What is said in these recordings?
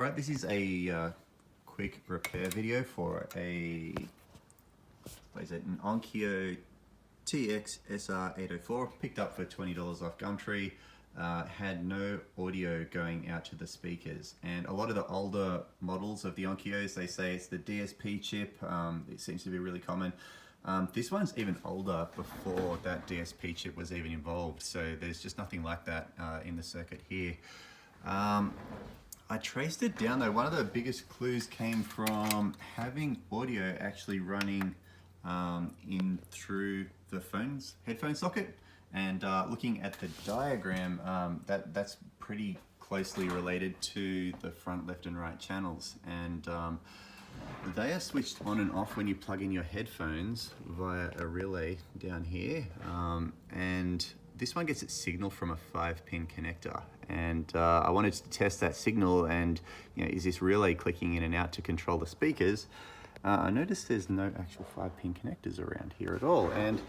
Right, this is a quick repair video for an Onkyo TX-SR804, picked up for $20 off Gumtree. Had no audio going out to the speakers, and a lot of the older models of the Onkyos, they say it's the DSP chip. It seems to be really common. This one's even older, before that DSP chip was even involved, so there's just nothing like that in the circuit here. I traced it down though. One of the biggest clues came from having audio actually running in through the headphone socket, and looking at the diagram, that's pretty closely related to the front left and right channels, and they are switched on and off when you plug in your headphones via a relay down here, and this one gets its signal from a 5-pin connector, and I wanted to test that signal, and is this relay clicking in and out to control the speakers. I noticed there's no actual 5-pin connectors around here at all, and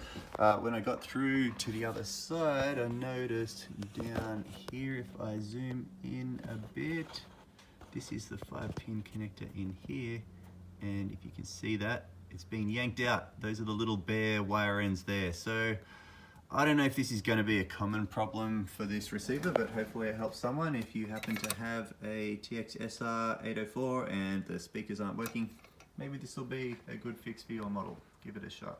when I got through to the other side, I noticed down here, if I zoom in a bit, this is the 5-pin connector in here, and if you can see that, it's being yanked out. Those are the little bare wire ends there. So I don't know if this is going to be a common problem for this receiver, but hopefully it helps someone. If you happen to have a TX-SR804 and the speakers aren't working, maybe this will be a good fix for your model. Give it a shot.